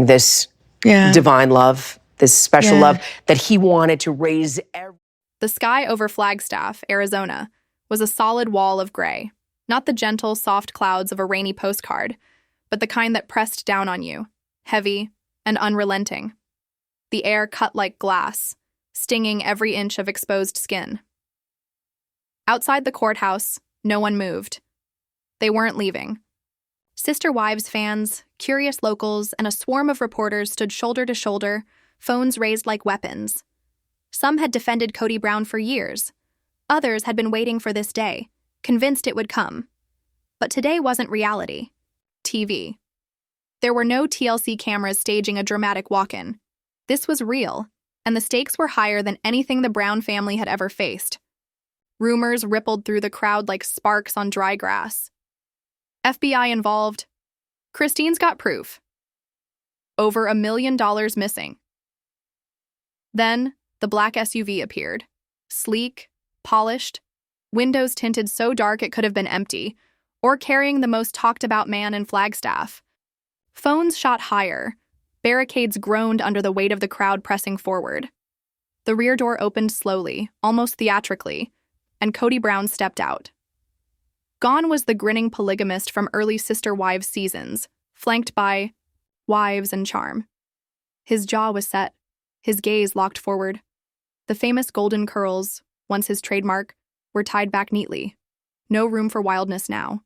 this divine love, this special love that he wanted to raise. The sky over Flagstaff, Arizona, was a solid wall of gray, not the gentle, soft clouds of a rainy postcard, but the kind that pressed down on you, heavy and unrelenting. The air cut like glass, stinging every inch of exposed skin. Outside the courthouse, no one moved. They weren't leaving. Sister Wives fans, curious locals, and a swarm of reporters stood shoulder to shoulder, phones raised like weapons. Some had defended Kody Brown for years. Others had been waiting for this day, convinced it would come. But today wasn't reality. TV. There were no TLC cameras staging a dramatic walk-in. This was real, and the stakes were higher than anything the Brown family had ever faced. Rumors rippled through the crowd like sparks on dry grass. FBI involved. Christine's got proof. Over $1 million missing. Then, the black SUV appeared. Sleek, polished, windows tinted so dark it could have been empty, or carrying the most talked-about man in Flagstaff. Phones shot higher. Barricades groaned under the weight of the crowd pressing forward. The rear door opened slowly, almost theatrically, and Kody Brown stepped out. Gone was the grinning polygamist from early Sister Wives seasons, flanked by wives and charm. His jaw was set, his gaze locked forward. The famous golden curls, once his trademark, were tied back neatly. No room for wildness now.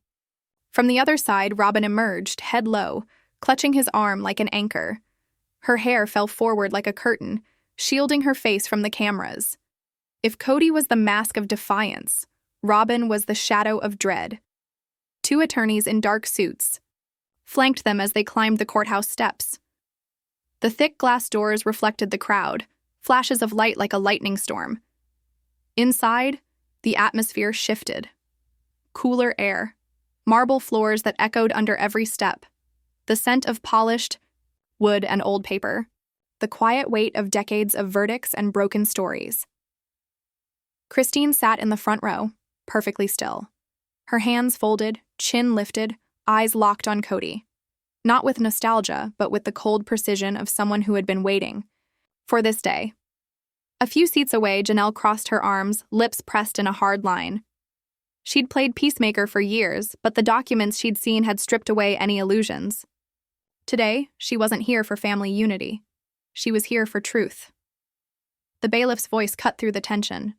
From the other side, Robin emerged, head low, clutching his arm like an anchor. Her hair fell forward like a curtain, shielding her face from the cameras. If Kody was the mask of defiance, Robin was the shadow of dread. Two attorneys in dark suits flanked them as they climbed the courthouse steps. The thick glass doors reflected the crowd, flashes of light like a lightning storm. Inside, the atmosphere shifted. Cooler air, marble floors that echoed under every step, the scent of polished wood and old paper, the quiet weight of decades of verdicts and broken stories. Christine sat in the front row, perfectly still. Her hands folded, chin lifted, eyes locked on Kody. Not with nostalgia, but with the cold precision of someone who had been waiting for this day. A few seats away, Janelle crossed her arms, lips pressed in a hard line. She'd played peacemaker for years, but the documents she'd seen had stripped away any illusions. Today, she wasn't here for family unity. She was here for truth. The bailiff's voice cut through the tension.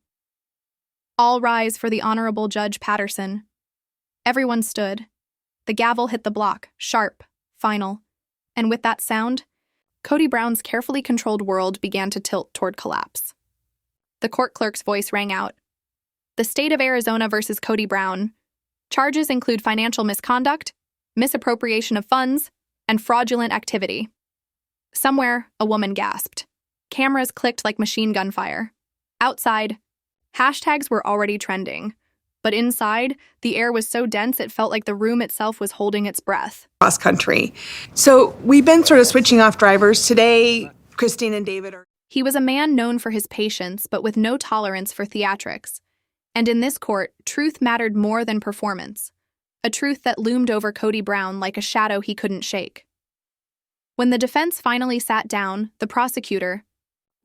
All rise for the Honorable Judge Patterson. Everyone stood. The gavel hit the block, sharp, final. And with that sound, Kody Brown's carefully controlled world began to tilt toward collapse. The court clerk's voice rang out. The state of Arizona versus Kody Brown. Charges include financial misconduct, misappropriation of funds, and fraudulent activity. Somewhere, a woman gasped. Cameras clicked like machine gun fire. Outside, hashtags were already trending. But inside, the air was so dense it felt like the room itself was holding its breath. Cross country. So we've been sort of switching off drivers. Today, Christine and David are... He was a man known for his patience, but with no tolerance for theatrics. And in this court, truth mattered more than performance. A truth that loomed over Kody Brown like a shadow he couldn't shake. When the defense finally sat down, the prosecutor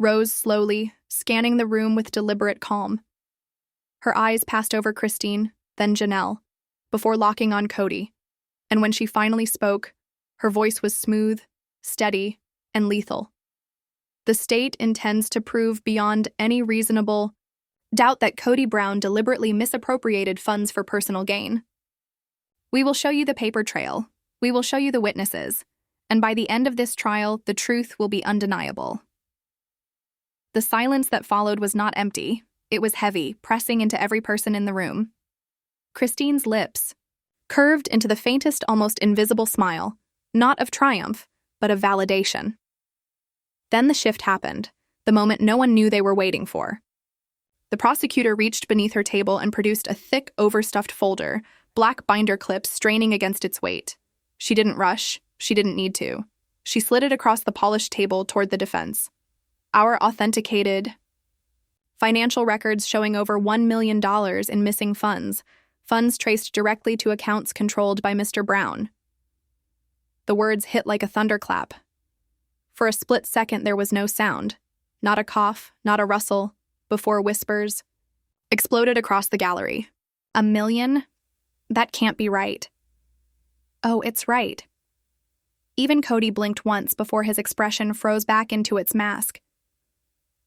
rose slowly, scanning the room with deliberate calm. Her eyes passed over Christine, then Janelle, before locking on Kody. And when she finally spoke, her voice was smooth, steady, and lethal. The state intends to prove beyond any reasonable doubt that Kody Brown deliberately misappropriated funds for personal gain. We will show you the paper trail. We will show you the witnesses. And by the end of this trial, the truth will be undeniable. The silence that followed was not empty. It was heavy, pressing into every person in the room. Christine's lips curved into the faintest, almost invisible smile, not of triumph, but of validation. Then the shift happened, the moment no one knew they were waiting for. The prosecutor reached beneath her table and produced a thick, overstuffed folder, black binder clips straining against its weight. She didn't rush. She didn't need to. She slid it across the polished table toward the defense. Our authenticated financial records showing over $1 million in missing funds traced directly to accounts controlled by Mr. Brown. The words hit like a thunderclap. For a split second, there was no sound. Not a cough, not a rustle, before whispers exploded across the gallery. $1 million? That can't be right. Oh, it's right. Even Kody blinked once before his expression froze back into its mask.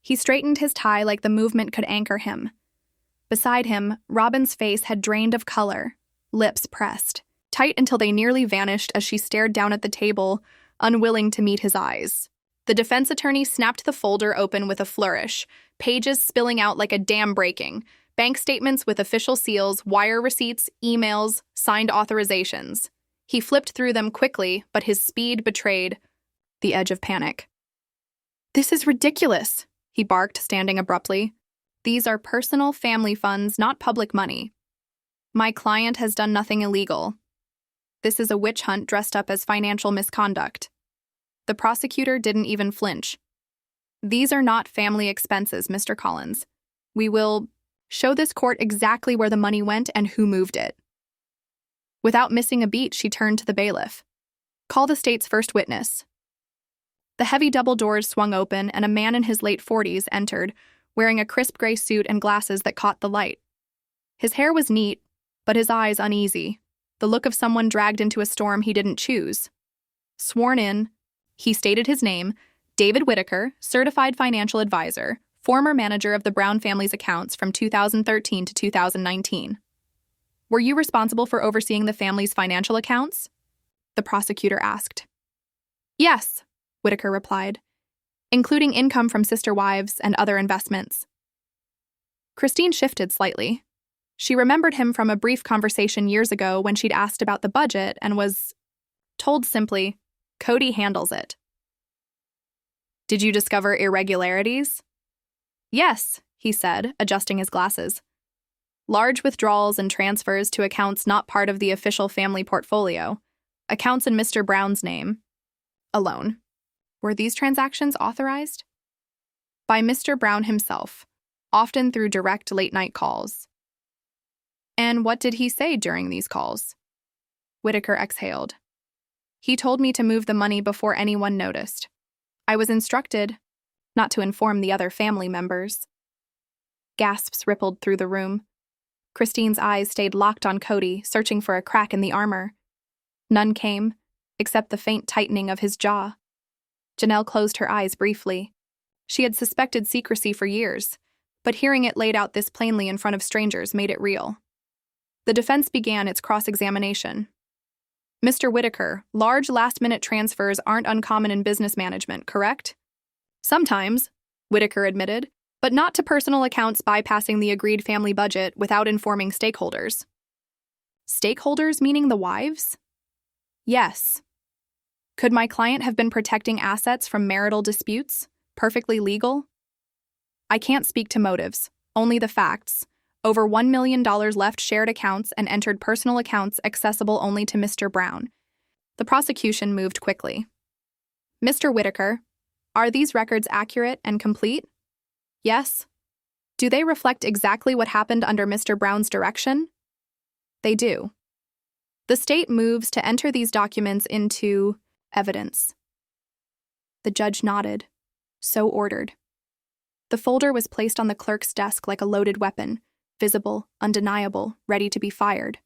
He straightened his tie like the movement could anchor him. Beside him, Robin's face had drained of color, lips pressed, tight until they nearly vanished as she stared down at the table, unwilling to meet his eyes. The defense attorney snapped the folder open with a flourish, pages spilling out like a dam breaking, bank statements with official seals, wire receipts, emails, signed authorizations. He flipped through them quickly, but his speed betrayed the edge of panic. "This is ridiculous," he barked, standing abruptly. "These are personal family funds, not public money. My client has done nothing illegal. This is a witch hunt dressed up as financial misconduct." The prosecutor didn't even flinch. "These are not family expenses, Mr. Collins. We will show this court exactly where the money went and who moved it." Without missing a beat, she turned to the bailiff. "Call the state's first witness." The heavy double doors swung open, and a man in his late 40s entered, wearing a crisp gray suit and glasses that caught the light. His hair was neat, but his eyes uneasy, the look of someone dragged into a storm he didn't choose. Sworn in, he stated his name, David Whitaker, certified financial advisor, former manager of the Brown family's accounts from 2013 to 2019. "Were you responsible for overseeing the family's financial accounts?" the prosecutor asked. "Yes," Whitaker replied, "including income from sister wives and other investments." Christine shifted slightly. She remembered him from a brief conversation years ago when she'd asked about the budget and was told simply, "Kody handles it." "Did you discover irregularities?" "Yes," he said, adjusting his glasses. "Large withdrawals and transfers to accounts not part of the official family portfolio. Accounts in Mr. Brown's name. Alone. Were these transactions authorized?" "By Mr. Brown himself, often through direct late-night calls." "And what did he say during these calls?" Whitaker exhaled. "He told me to move the money before anyone noticed. I was instructed not to inform the other family members." Gasps rippled through the room. Christine's eyes stayed locked on Kody, searching for a crack in the armor. None came, except the faint tightening of his jaw. Janelle closed her eyes briefly. She had suspected secrecy for years, but hearing it laid out this plainly in front of strangers made it real. The defense began its cross-examination. "Mr. Whitaker, large last-minute transfers aren't uncommon in business management, correct?" "Sometimes," Whitaker admitted, "but not to personal accounts bypassing the agreed family budget without informing stakeholders." "Stakeholders meaning the wives?" "Yes." "Could my client have been protecting assets from marital disputes? Perfectly legal?" "I can't speak to motives, only the facts. Over $1 million left shared accounts and entered personal accounts accessible only to Mr. Brown." The prosecution moved quickly. "Mr. Whitaker, are these records accurate and complete?" "Yes." "Do they reflect exactly what happened under Mr. Brown's direction?" "They do." "The state moves to enter these documents into evidence." The judge nodded. So ordered. The folder was placed on the clerk's desk like a loaded weapon, visible, undeniable, ready to be fired.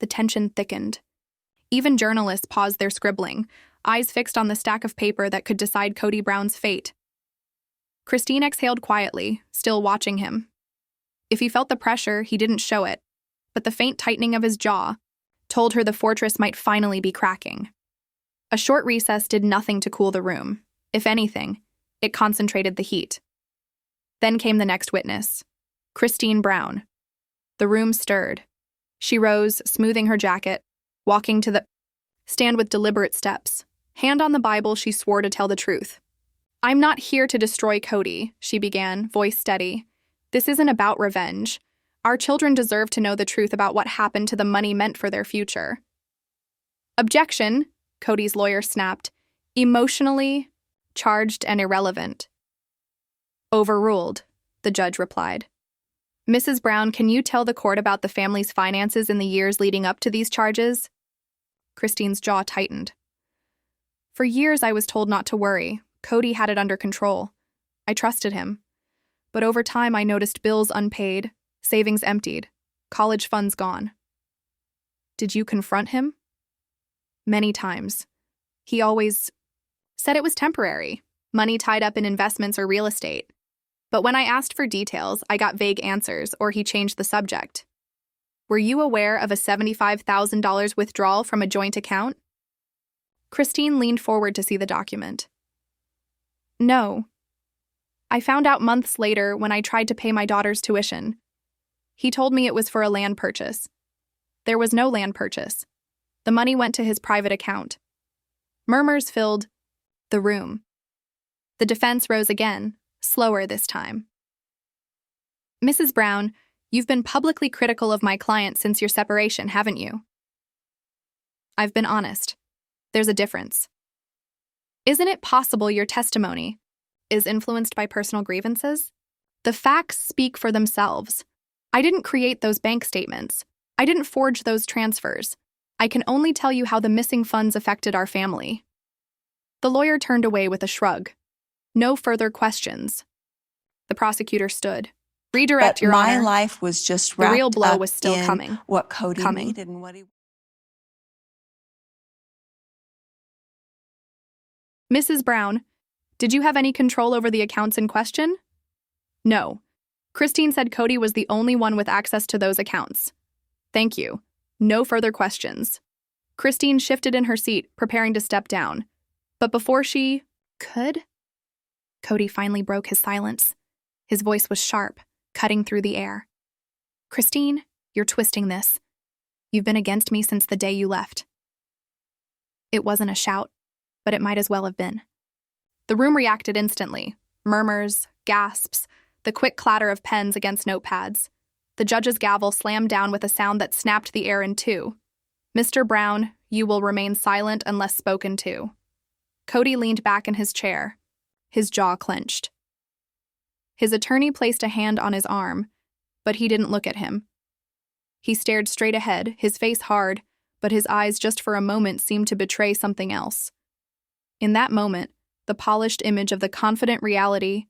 The tension thickened. Even journalists paused their scribbling, eyes fixed on the stack of paper that could decide Kody Brown's fate. Christine exhaled quietly, still watching him. If he felt the pressure, he didn't show it, but the faint tightening of his jaw told her the fortress might finally be cracking. A short recess did nothing to cool the room. If anything, it concentrated the heat. Then came the next witness, Christine Brown. The room stirred. She rose, smoothing her jacket, walking to the stand with deliberate steps. Hand on the Bible, she swore to tell the truth. "I'm not here to destroy Kody," she began, voice steady. "This isn't about revenge. Our children deserve to know the truth about what happened to the money meant for their future." "Objection," Kody's lawyer snapped, "emotionally charged and irrelevant." "Overruled," the judge replied. "Mrs. Brown, can you tell the court about the family's finances in the years leading up to these charges?" Christine's jaw tightened. "For years I was told not to worry. Kody had it under control. I trusted him. But over time, I noticed bills unpaid, savings emptied, college funds gone. Did you confront him? Many times. He always said it was temporary, money tied up in investments or real estate. But when I asked for details, I got vague answers or he changed the subject. Were you aware of a $75,000 withdrawal from a joint account? Christine leaned forward to see the document. No. I found out months later when I tried to pay my daughter's tuition. He told me it was for a land purchase. There was no land purchase. The money went to his private account. Murmurs filled the room. The defense rose again, slower this time. Mrs. Brown, you've been publicly critical of my client since your separation, haven't you? I've been honest. There's a difference. Isn't it possible your testimony is influenced by personal grievances? The facts speak for themselves. I didn't create those bank statements. I didn't forge those transfers. I can only tell you how the missing funds affected our family. The lawyer turned away with a shrug. No further questions. The prosecutor stood. Redirect, But Your my Honor. life was just The wrapped real blow up was still in coming. what Kody Coming. needed and what he... Mrs. Brown, did you have any control over the accounts in question? No. Christine said Kody was the only one with access to those accounts. Thank you. No further questions. Christine shifted in her seat, preparing to step down. But before she could, Kody finally broke his silence. His voice was sharp, cutting through the air. Christine, you're twisting this. You've been against me since the day you left. It wasn't a shout, but it might as well have been. The room reacted instantly. Murmurs, gasps, the quick clatter of pens against notepads. The judge's gavel slammed down with a sound that snapped the air in two. Mr. Brown, you will remain silent unless spoken to. Kody leaned back in his chair, his jaw clenched. His attorney placed a hand on his arm, but he didn't look at him. He stared straight ahead, his face hard, but his eyes just for a moment seemed to betray something else. In that moment, the polished image of the confident reality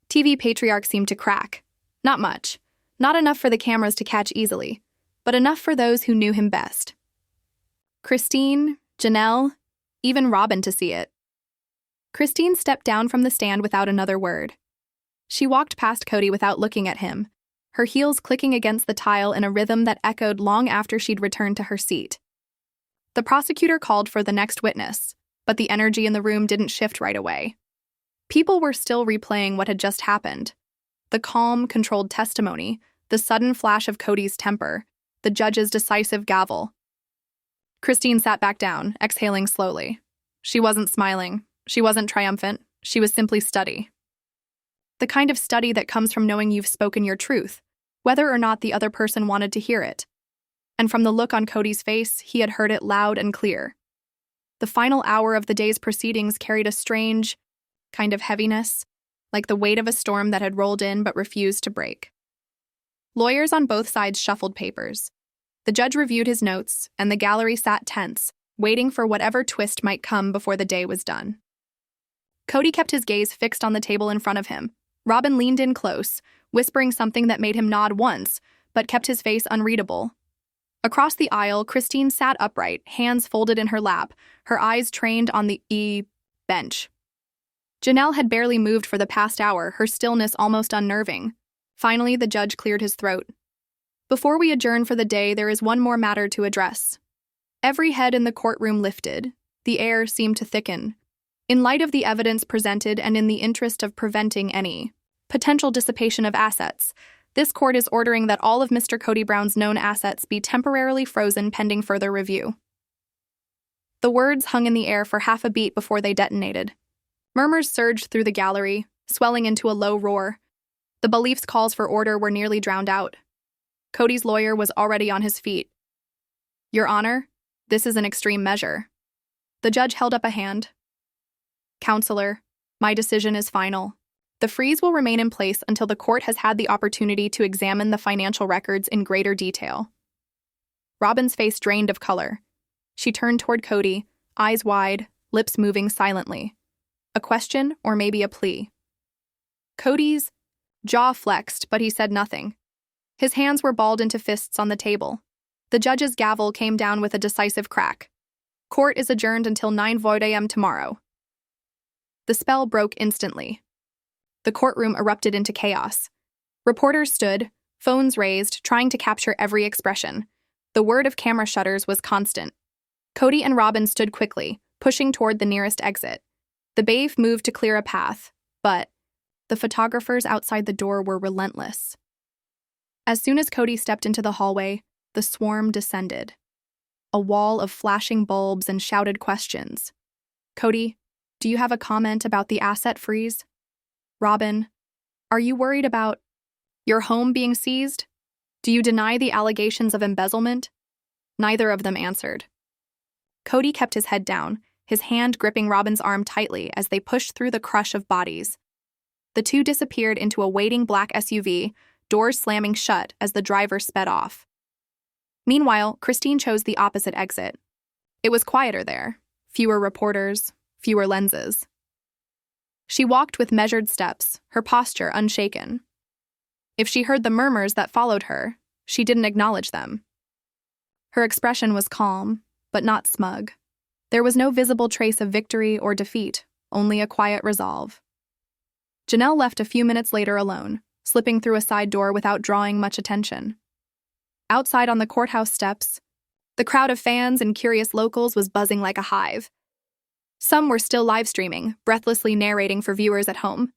TV patriarch seemed to crack. Not much. Not enough for the cameras to catch easily, but enough for those who knew him best. Christine, Janelle, even Robin to see it. Christine stepped down from the stand without another word. She walked past Kody without looking at him, her heels clicking against the tile in a rhythm that echoed long after she'd returned to her seat. The prosecutor called for the next witness, but the energy in the room didn't shift right away. People were still replaying what had just happened. The calm, controlled testimony, the sudden flash of Kody's temper, the judge's decisive gavel. Christine sat back down, exhaling slowly. She wasn't smiling. She wasn't triumphant. She was simply steady. The kind of study that comes from knowing you've spoken your truth, whether or not the other person wanted to hear it. And from the look on Kody's face, he had heard it loud and clear. The final hour of the day's proceedings carried a strange kind of heaviness, like the weight of a storm that had rolled in but refused to break. Lawyers on both sides shuffled papers. The judge reviewed his notes, and the gallery sat tense, waiting for whatever twist might come before the day was done. Kody kept his gaze fixed on the table in front of him. Robin leaned in close, whispering something that made him nod once, but kept his face unreadable. Across the aisle, Christine sat upright, hands folded in her lap, her eyes trained on the bench. Janelle had barely moved for the past hour, her stillness almost unnerving. Finally, the judge cleared his throat. Before we adjourn for the day, there is one more matter to address. Every head in the courtroom lifted. The air seemed to thicken. In light of the evidence presented and in the interest of preventing any potential dissipation of assets, this court is ordering that all of Mr. Kody Brown's known assets be temporarily frozen pending further review. The words hung in the air for half a beat before they detonated. Murmurs surged through the gallery, swelling into a low roar. The belief's calls for order were nearly drowned out. Kody's lawyer was already on his feet. Your Honor, this is an extreme measure. The judge held up a hand. Counselor, my decision is final. The freeze will remain in place until the court has had the opportunity to examine the financial records in greater detail. Robin's face drained of color. She turned toward Kody, eyes wide, lips moving silently. A question or maybe a plea? Kody's jaw flexed, but he said nothing. His hands were balled into fists on the table. The judge's gavel came down with a decisive crack. Court is adjourned until 9 a.m. tomorrow. The spell broke instantly. The courtroom erupted into chaos. Reporters stood, phones raised, trying to capture every expression. The word of camera shutters was constant. Kody and Robin stood quickly, pushing toward the nearest exit. The babe moved to clear a path, but the photographers outside the door were relentless. As soon as Kody stepped into the hallway, the swarm descended. A wall of flashing bulbs and shouted questions. Kody, do you have a comment about the asset freeze? Robin, are you worried about your home being seized? Do you deny the allegations of embezzlement? Neither of them answered. Kody kept his head down, his hand gripping Robin's arm tightly as they pushed through the crush of bodies. The two disappeared into a waiting black SUV, doors slamming shut as the driver sped off. Meanwhile, Christine chose the opposite exit. It was quieter there, fewer reporters, fewer lenses. She walked with measured steps, her posture unshaken. If she heard the murmurs that followed her, she didn't acknowledge them. Her expression was calm, but not smug. There was no visible trace of victory or defeat, only a quiet resolve. Janelle left a few minutes later alone, slipping through a side door without drawing much attention. Outside on the courthouse steps, the crowd of fans and curious locals was buzzing like a hive. Some were still live streaming, breathlessly narrating for viewers at home.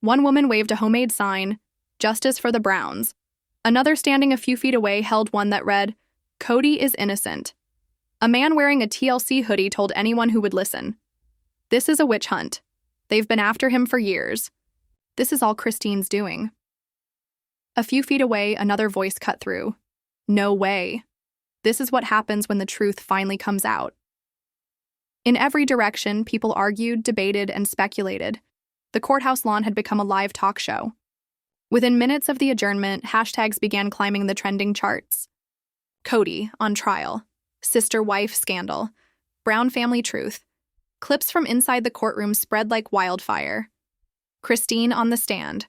One woman waved a homemade sign, "Justice for the Browns." Another standing a few feet away held one that read, "Kody is innocent." A man wearing a TLC hoodie told anyone who would listen, "This is a witch hunt. They've been after him for years. This is all Christine's doing." A few feet away, another voice cut through, "No way. This is what happens when the truth finally comes out." In every direction, people argued, debated, and speculated. The courthouse lawn had become a live talk show. Within minutes of the adjournment, hashtags began climbing the trending charts. Kody on trial, sister-wife scandal, Brown family truth. Clips from inside the courtroom spread like wildfire. Christine on the stand.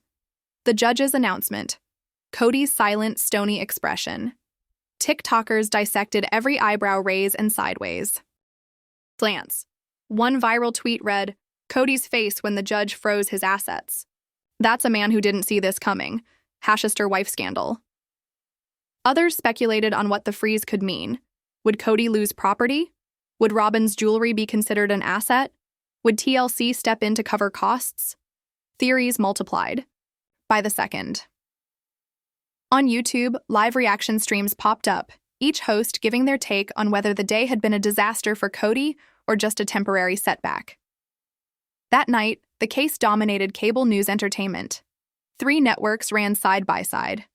The judge's announcement. Kody's silent, stony expression. TikTokers dissected every eyebrow raise and sideways. Glance. One viral tweet read, "Kody's face when the judge froze his assets. That's a man who didn't see this coming. Hashester wife scandal." Others speculated on what the freeze could mean. Would Kody lose property? Would Robin's jewelry be considered an asset? Would TLC step in to cover costs? Theories multiplied. By the second. On YouTube, live reaction streams popped up, each host giving their take on whether the day had been a disaster for Kody or just a temporary setback. That night, the case dominated cable news entertainment. 3 networks ran side by side.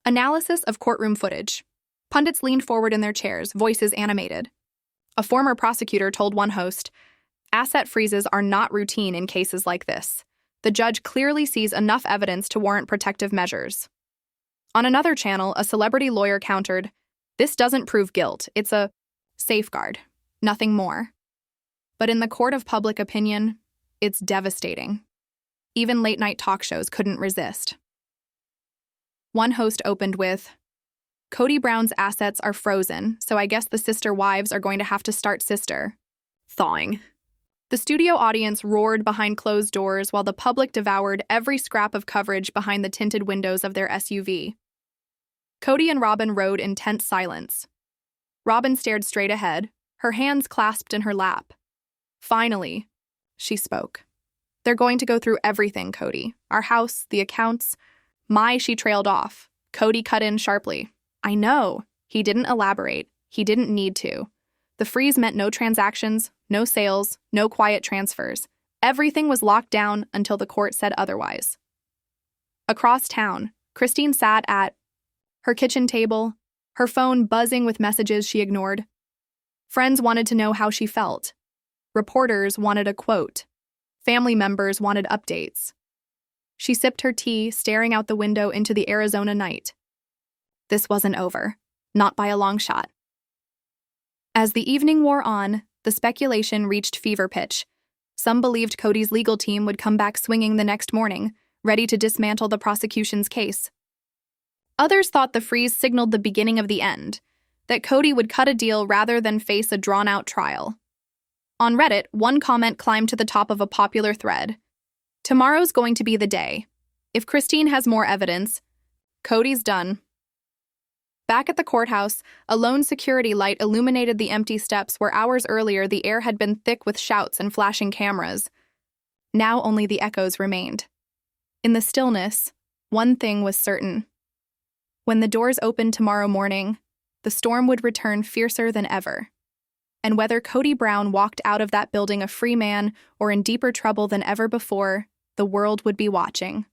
Analysis of courtroom footage. Pundits leaned forward in their chairs, voices animated. A former prosecutor told one host, "Asset freezes are not routine in cases like this. The judge clearly sees enough evidence to warrant protective measures." On another channel, a celebrity lawyer countered, "This doesn't prove guilt. It's a safeguard, nothing more." But in the court of public opinion, it's devastating. Even late-night talk shows couldn't resist. One host opened with, "Kody Brown's assets are frozen, so I guess the sister wives are going to have to start sister thawing." The studio audience roared behind closed doors while the public devoured every scrap of coverage behind the tinted windows of their SUV. Kody and Robin rode in tense silence. Robin stared straight ahead, her hands clasped in her lap. Finally, she spoke. "They're going to go through everything, Kody. Our house, the accounts." She trailed off. Kody cut in sharply. "I know." He didn't elaborate. He didn't need to. The freeze meant no transactions, no sales, no quiet transfers. Everything was locked down until the court said otherwise. Across town, Christine sat at her kitchen table, her phone buzzing with messages she ignored. Friends wanted to know how she felt. Reporters wanted a quote. Family members wanted updates. She sipped her tea, staring out the window into the Arizona night. This wasn't over, not by a long shot. As the evening wore on, the speculation reached fever pitch. Some believed Kody's legal team would come back swinging the next morning, ready to dismantle the prosecution's case. Others thought the freeze signaled the beginning of the end, that Kody would cut a deal rather than face a drawn-out trial. On Reddit, one comment climbed to the top of a popular thread. "Tomorrow's going to be the day. If Christine has more evidence, Kody's done." Back at the courthouse, a lone security light illuminated the empty steps where hours earlier the air had been thick with shouts and flashing cameras. Now only the echoes remained. In the stillness, one thing was certain. When the doors opened tomorrow morning, the storm would return fiercer than ever. And whether Kody Brown walked out of that building a free man or in deeper trouble than ever before, the world would be watching.